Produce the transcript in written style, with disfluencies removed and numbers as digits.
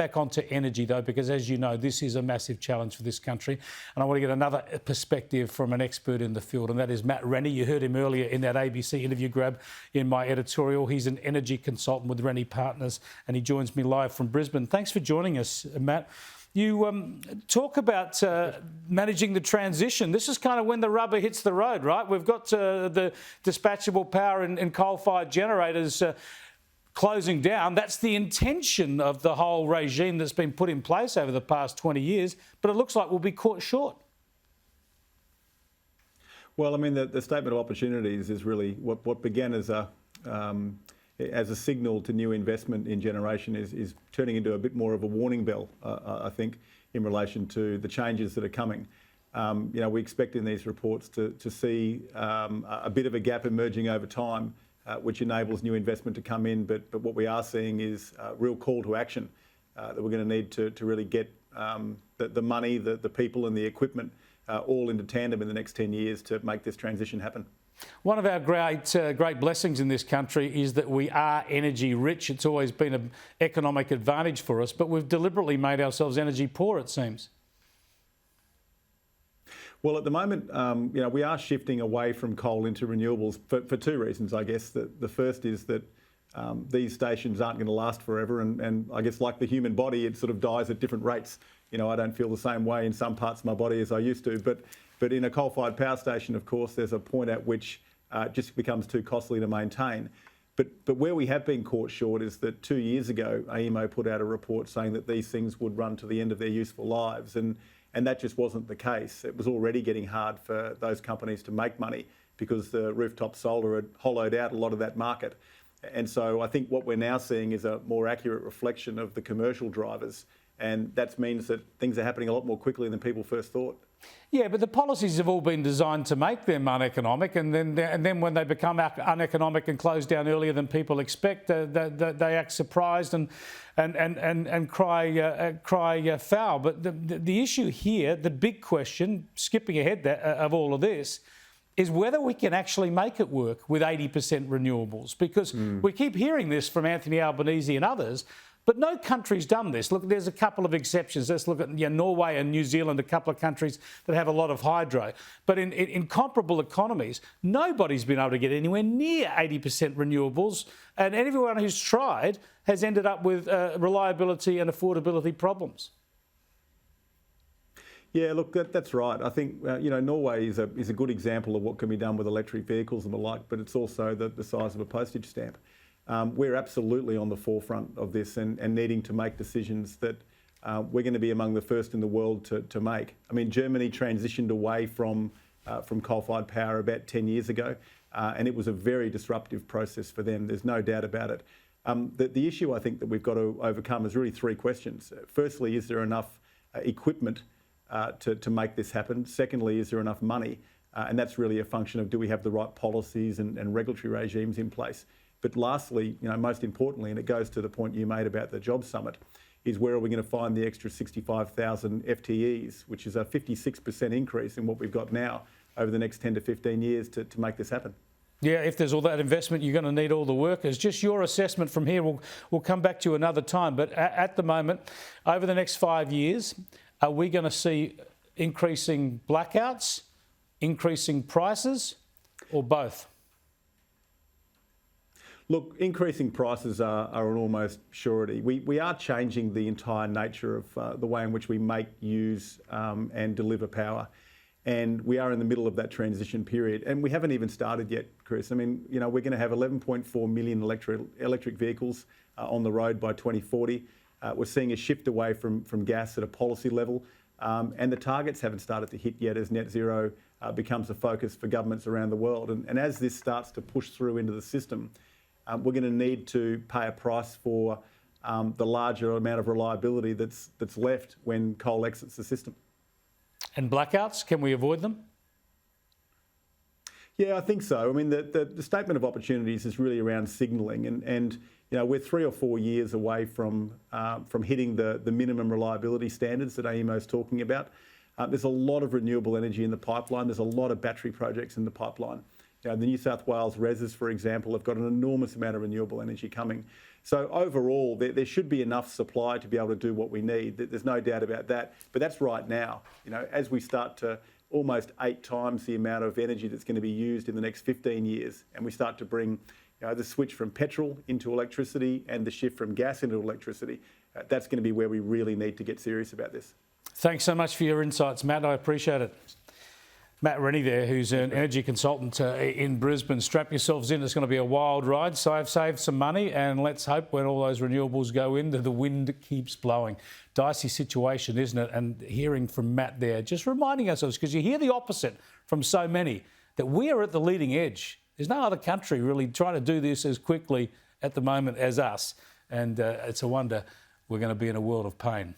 back onto energy, though, because as you know, this is a massive challenge for this country. And I want to get another perspective from an expert in the field, and that is Matt Rennie. You heard him earlier in that ABC interview grab in my editorial. He's an energy consultant with Rennie Partners, and he joins me live from Brisbane. Thanks for joining us, Matt. You talk about managing the transition. This is kind of when the rubber hits the road, right? We've got the dispatchable power and coal-fired generators closing down. That's the intention of the whole regime that's been put in place over the past 20 years, but it looks like we'll be caught short. Well, I mean, the statement of opportunities is really what began as a signal to new investment in generation is turning into a bit more of a warning bell, I think, in relation to the changes that are coming. We expect in these reports to see a bit of a gap emerging over time, which enables new investment to come in. But what we are seeing is a real call to action that we're going to need to really get the money, the people and the equipment all into tandem in the next 10 years to make this transition happen. One of our great blessings in this country is that we are energy rich. It's always been an economic advantage for us, but we've deliberately made ourselves energy poor, it seems. Well, at the moment, we are shifting away from coal into renewables for two reasons, I guess. The first is that these stations aren't going to last forever, and I guess like the human body, it sort of dies at different rates. I don't feel the same way in some parts of my body as I used to, but in a coal-fired power station, of course, there's a point at which it just becomes too costly to maintain. But where we have been caught short is that 2 years ago, AEMO put out a report saying that these things would run to the end of their useful lives, and that just wasn't the case. It was already getting hard for those companies to make money because the rooftop solar had hollowed out a lot of that market. And so I think what we're now seeing is a more accurate reflection of the commercial drivers, and that means that things are happening a lot more quickly than people first thought. Yeah, but the policies have all been designed to make them uneconomic, and then when they become uneconomic and close down earlier than people expect, they act surprised and cry foul. But the issue here, the big question, skipping ahead of all of this, is whether we can actually make it work with 80% renewables, because we keep hearing this from Anthony Albanese and others. But no country's done this. Look, there's a couple of exceptions. Let's look at Norway and New Zealand, a couple of countries that have a lot of hydro. But in comparable economies, nobody's been able to get anywhere near 80% renewables. And everyone who's tried has ended up with reliability and affordability problems. Yeah, look, that's right. I think, Norway is a good example of what can be done with electric vehicles and the like, but it's also the size of a postage stamp. We're absolutely on the forefront of this and needing to make decisions that we're going to be among the first in the world to make. I mean, Germany transitioned away from coal-fired power about 10 years ago, and it was a very disruptive process for them. There's no doubt about it. The issue I think that we've got to overcome is really three questions. Firstly, is there enough equipment to make this happen? Secondly, is there enough money? And that's really a function of do we have the right policies and regulatory regimes in place? But lastly, most importantly, and it goes to the point you made about the Jobs Summit, is where are we going to find the extra 65,000 FTEs, which is a 56% increase in what we've got now over the next 10 to 15 years to make this happen. Yeah, if there's all that investment, you're going to need all the workers. Just your assessment from here, we'll come back to you another time. But at the moment, over the next 5 years, are we going to see increasing blackouts, increasing prices, or both? Look, increasing prices are an almost surety. We are changing the entire nature of the way in which we make, use and deliver power. And we are in the middle of that transition period. And we haven't even started yet, Chris. I mean, we're going to have 11.4 million electric vehicles on the road by 2040. We're seeing a shift away from gas at a policy level. And the targets haven't started to hit yet as net zero becomes a focus for governments around the world. And as this starts to push through into the system, we're going to need to pay a price for the larger amount of reliability that's left when coal exits the system. And blackouts, can we avoid them? Yeah, I think so. I mean, the statement of opportunities is really around signalling, and we're 3 or 4 years away from hitting the minimum reliability standards that AEMO is talking about. There's a lot of renewable energy in the pipeline. There's a lot of battery projects in the pipeline. The New South Wales reses, for example, have got an enormous amount of renewable energy coming. So overall, there should be enough supply to be able to do what we need. There's no doubt about that. But that's right now. As we start to almost 8 times the amount of energy that's going to be used in the next 15 years, and we start to bring the switch from petrol into electricity and the shift from gas into electricity, that's going to be where we really need to get serious about this. Thanks so much for your insights, Matt. I appreciate it. Matt Rennie there, who's an energy consultant in Brisbane. Strap yourselves in. It's going to be a wild ride. So I've saved some money, and let's hope when all those renewables go in that the wind keeps blowing. Dicey situation, isn't it? And hearing from Matt there, just reminding ourselves, because you hear the opposite from so many, that we are at the leading edge. There's no other country really trying to do this as quickly at the moment as us. And it's a wonder we're going to be in a world of pain.